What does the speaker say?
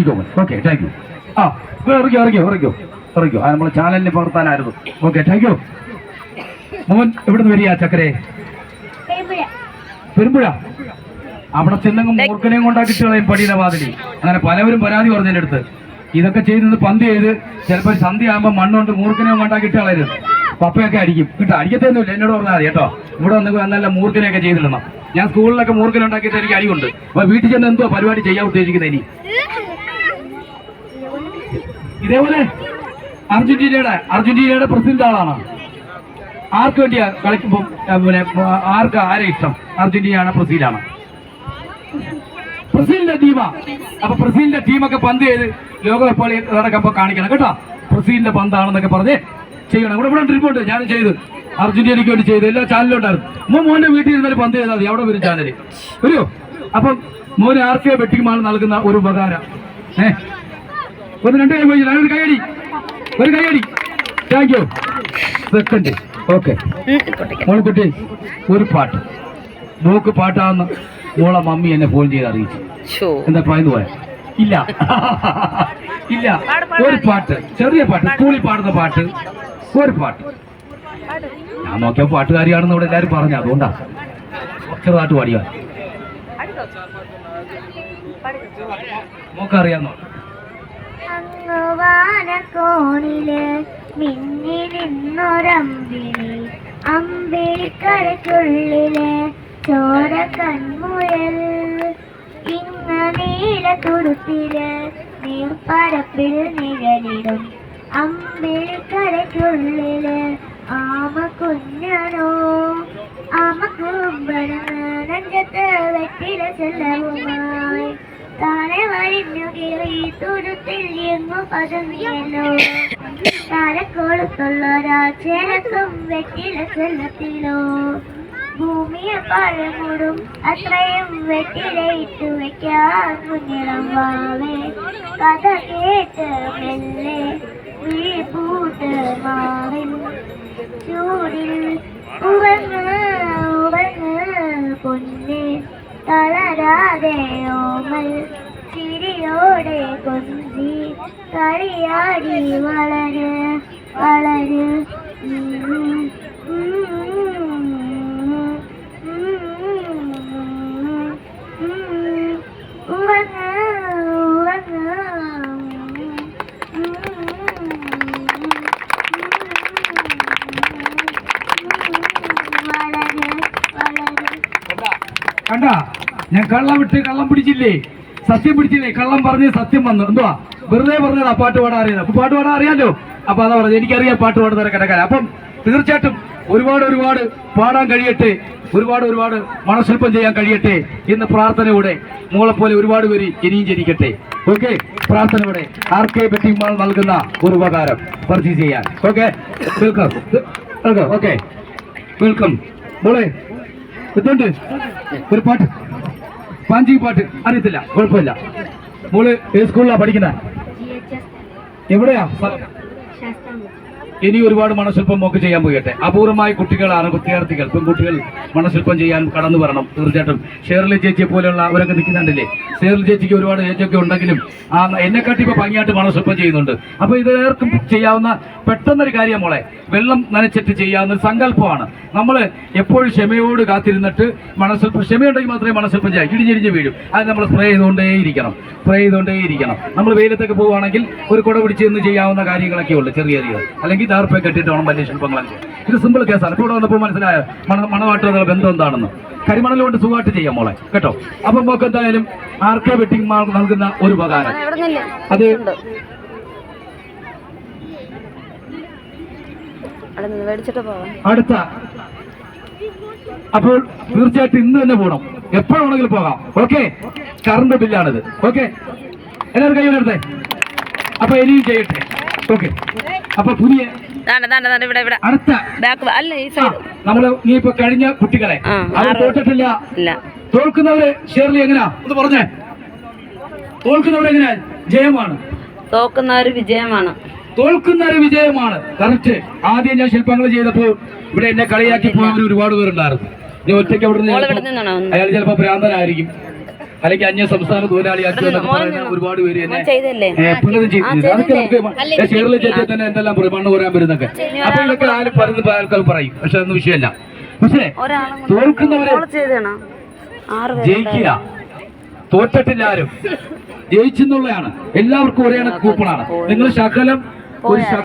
ഇറങ്ങിക്കോ. Okay, thank you. ആ, ഇറങ്ങിയോ. ആ, നമ്മളെ ചാനലിന് പകർത്താനായിരുന്നു. Okay, thank you. മോൻ എവിടുന്ന് വരിക ചക്കരെ? പെരുമ്പുഴ. അവിടെ ചെന്നങ്ങ് മൂർഖനെയും കൊണ്ടാക്കിട്ട് കളയും പടിയുടെ വാതിലി. അങ്ങനെ പലവരും പരാതി പറഞ്ഞതിൻ്റെ അടുത്ത് ഇതൊക്കെ ചെയ്ത് പന്ത് ചെയ്ത് ചിലപ്പോൾ സന്ധ്യ ആകുമ്പോൾ മണ്ണുകൊണ്ട് മൂർഖനെയും കൊണ്ടാക്കിട്ട് കളയരുത്. പപ്പയൊക്കെ അടിക്കും കേട്ടോ. അടിക്കത്തൊന്നുമില്ല, എന്നോട് പറഞ്ഞാൽ മതി കേട്ടോ. ഇവിടെ വന്ന് നല്ല മൂർഖനെയൊക്കെ ചെയ്തിടണം. ഞാൻ സ്കൂളിലൊക്കെ മൂർഖനുണ്ടാക്കിയിട്ട് എനിക്ക് അടിയുണ്ട്. അപ്പൊ വീട്ടിൽ ചെന്ന് എന്തോ പരിപാടി ചെയ്യാൻ ഉദ്ദേശിക്കുന്നത് ഇനി? ഇതേപോലെ അർജന്റീനയുടെ പ്രസിഡന്റ് ആളാണ്. ആർക്ക് വേണ്ടിയാ കളിക്കുമ്പോ ആരെ ഇഷ്ടം? അർജന്റീനയാണ്, ബ്രസീലാണ്. ബ്രസീലിന്റെ ടീമാ. അപ്പൊ ബ്രസീലിന്റെ ടീമൊക്കെ പന്ത് ചെയ്ത് ലോകകപ്പ് നടക്കുമ്പോ കാണിക്കണം കേട്ടോ. ബ്രസീലിന്റെ പന്താണെന്നൊക്കെ പറഞ്ഞ് ചെയ്യണം. ഇവിടെ ട്രിപ്പുണ്ട്, ഞാനും ചെയ്ത് അർജന്റീനയ്ക്ക് വേണ്ടി ചെയ്ത് എല്ലാ ചാനലും ഉണ്ടായിരുന്നു. മോന്റെ വീട്ടിൽ ഇരുന്നാലും പന്ത് ചെയ്താൽ മതി, അവിടെ വരും ചാനല് വരുമോ. അപ്പം മോന് ആർക്കെ വെട്ടിക്കുമാണ് നൽകുന്ന ഒരു ഉപകാരം. ഒന്ന് രണ്ട് കൈ പോയി, ഒരു കൈയടി. Thank you. സെക്കൻഡ്. ഓക്കെ മോളെക്കുട്ടി, ഒരു പാട്ട്. മോക്ക് പാട്ടാന്ന് മോളെ മമ്മി എന്നെ ഫോൺ ചെയ്ത് അറിയിച്ചു. എന്താ പറയുന്നു പോയ? ഇല്ല. ഒരു പാട്ട്, ചെറിയ പാട്ട്, സ്കൂളിൽ പാടുന്ന പാട്ട്, ഒരു പാട്ട്. ഞാൻ നോക്കിയ പാട്ടുകാരിയാണെന്ന് ഇവിടെ എല്ലാവരും പറഞ്ഞു, അതുകൊണ്ടാ ചെറുതായിട്ട് പാടിയ. മോക്കറിയാന്നോ? വാനക്കോണില് മിന്നി നിന്നൊരമ്പിളി, അമ്പിളിക്കരയ്ക്കുള്ളില് ചോര കൺമുയൽ, ഇങ്ങ നീല തുടുത്തില് നീർപ്പരപ്പിൽ നിഴലിടും, അമ്പിളിക്കരയ്ക്കുള്ളില് ആമ കുഞ്ഞനോ, ആമ കുമ്പഴങ്ങ് നെഞ്ചത്ത് വെറ്റില ചെല്ലവുമായി താനെ വരിഞ്ഞു കീറി തുരുത്തിൽ എങ്ങു പതുങ്ങിയല്ലോ, താരക്കോളത്തുള്ളൊരാ ചേനക്കും വെറ്റില ചെല്ലത്തിലോ, ഭൂമിയെ പഴമുടും അത്രയും വെറ്റിലയിട്ടു വയ്ക്കാൻ മുന്നിളം വാവേ, കഥ കേട്ട് മെല്ലെ വീപ്പൂട്ട് മാവിൽ ചൂടിൽ ഉറങ്ങ് പൊന്നെ, തളരാതെ ഓമൽ ചിരിയോടെ കൊഞ്ചി കളിയാടി വളര് കണ്ടാ, ഞാൻ കള്ളം വിട്ട് കള്ളം പിടിച്ചില്ലേ, സത്യം പിടിച്ചില്ലേ, കള്ളം പറഞ്ഞ് സത്യം വന്നു. എന്തുവാ വെറുതെ പറഞ്ഞതാ പാട്ട് പാടാൻ അറിയാം. അപ്പൊ പാട്ട് പാടാൻ അറിയാലോ. അപ്പൊ അതാ പറഞ്ഞത്, എനിക്കറിയാം പാട്ട് പാടുന്നവരെ കിടക്കാൻ. അപ്പം തീർച്ചയായിട്ടും ഒരുപാട് പാടാൻ കഴിയട്ടെ, ഒരുപാട് മണശില്പം ചെയ്യാൻ കഴിയട്ടെ എന്ന് പ്രാർത്ഥനയോടെ മോളെപ്പോലെ ഒരുപാട് പേര് ഇനിയും ജനിക്കട്ടെ. ഓക്കെ, പ്രാർത്ഥനയോടെ ആർക്കെ ബെറ്റിംഗ് നൽകുന്ന ഒരു ഉപകാരം പർച്ചേസ് ചെയ്യാൻ. Okay, welcome. Okay, welcome. മോളെ എത്തുണ്ട് ഒരു പാട്ട്, പാഞ്ചി പാട്ട് അറിയത്തില്ല, കുഴപ്പമില്ല. മോള് ഏത് സ്കൂളിലാണ് പഠിക്കുന്നത്? എവിടെയാ? ഇനി ഒരുപാട് മണശില്പം ഒക്കെ ചെയ്യാൻ പോകട്ടെ. അപൂർവമായ കുട്ടികളാണ്, വിദ്യാർത്ഥികൾ, പെൺകുട്ടികൾ മണശില്പം ചെയ്യാൻ കടന്നു വരണം. തീർച്ചയായിട്ടും ഷേർലി ചേച്ചിയെ പോലെയുള്ള അവരൊക്കെ നിൽക്കുന്നുണ്ടല്ലേ. ഷേർലി ചേച്ചിക്ക് ഒരുപാട് ഏജൊക്കെ ഉണ്ടെങ്കിലും എന്നെക്കാട്ടി ഇപ്പോൾ ഭംഗിയായിട്ട് മണശില്പം ചെയ്യുന്നുണ്ട്. അപ്പോൾ ഇതേർക്കും ചെയ്യാവുന്ന പെട്ടെന്നൊരു കാര്യം മോളെ, വെള്ളം നനച്ചിട്ട് ചെയ്യാവുന്ന ഒരു സങ്കല്പമാണ്. നമ്മൾ എപ്പോഴും ക്ഷമയോട് കാത്തിരുന്നിട്ട് മണശില്പം, ക്ഷമയുണ്ടെങ്കിൽ മാത്രമേ മണശില്പം ചെയ്യാം. ഇടിഞ്ഞിടിഞ്ഞ് വീഴും. അത് നമ്മൾ സ്പ്രേ ചെയ്തുകൊണ്ടേയിരിക്കണം. നമ്മൾ വെയിലത്തൊക്കെ പോവുകയാണെങ്കിൽ ഒരു കുട പിടിച്ച് നിന്ന് ചെയ്യാവുന്ന കാര്യങ്ങളൊക്കെ ഉള്ളു, ചെറിയ അല്ലെങ്കിൽ ദാർപ്പ കെട്ടിട്ട് വേണം വലിയ ശില്പങ്ങളൊക്കെ. ഇത് സിമ്പിൾ കേസാണ്. ഇപ്പോൾ ഇവിടെ വന്നപ്പോൾ മനസ്സിലായ മണവാട്ടുള്ള ബന്ധം എന്താണെന്ന്. കരിമണൽ കൊണ്ട് സുഖമായിട്ട് ചെയ്യാം മോളെ കേട്ടോ. അപ്പം നമുക്ക് എന്തായാലും ആർക്കെ വെട്ടിംഗ് നൽകുന്ന ഒരു ഉപകാരം അത് അടുത്ത. അപ്പോൾ തീർച്ചയായിട്ടും ഇന്ന് തന്നെ പോകണം, എപ്പോഴാണെങ്കിലും പോകാം. Okay, current ബില്ലാണിത്. ഓക്കെ, എല്ലാവരും കയ്യിലെടുത്തേ. അപ്പൊ ഇനിയും ചെയ്യട്ടെ. ഓക്കെ, അപ്പൊ പുതിയ അടുത്ത നമ്മള് നീ ഇപ്പൊ കഴിഞ്ഞ കുട്ടികളെ അവർ തോറ്റിട്ടില്ല. തോൽക്കുന്നവര് ഷേർലി എങ്ങനെയാ ഒന്ന് പറഞ്ഞേ? തോൽക്കുന്നവരെങ്ങനെയാ? ജയമാണ്. തോൽക്കുന്നവര് വിജയമാണ്. കറക്റ്റ്. ആദ്യം ഞാൻ ശില്പങ്ങൾ ചെയ്തപ്പോൾ ഇവിടെ എന്നെ കളിയാക്കി പോയവർ ഒരുപാട് പേരുണ്ടായിരുന്നു. ഞാൻ ഒറ്റയ്ക്ക് അവിടെ നിന്ന് അയാൾ ചിലപ്പോ ഭ്രാന്തനായിരിക്കും. അല്ലെങ്കിൽ അന്യ സംസ്ഥാന തൊഴിലാളിയാക്കുക എന്നൊക്കെ പറയുന്ന ഒരുപാട് പേര് എന്നെ ചെയ്തല്ലേ പലതും ചെയ്തിട്ടുണ്ട്. അതൊക്കെ നമുക്ക് ഷെയറിൽ ചേച്ചി തന്നെ എന്തെല്ലാം പറയും, മണ്ണ് പറയാൻ വരുന്നൊക്കെ. അപ്പൊ ഇതൊക്കെ ആരും പറയുന്നത് ആൾക്കാർ പറയും, പക്ഷെ അതൊന്നും വിഷയമല്ല. പക്ഷേ തോൽക്കുന്നവരെ ജയിക്കുക, തോറ്റിട്ടില്ല ആരും, ജയിച്ചെന്നുള്ളതാണ്. എല്ലാവർക്കും ഒരേ കൂപ്പണാണ്. നിങ്ങൾ ശകലം ഒരു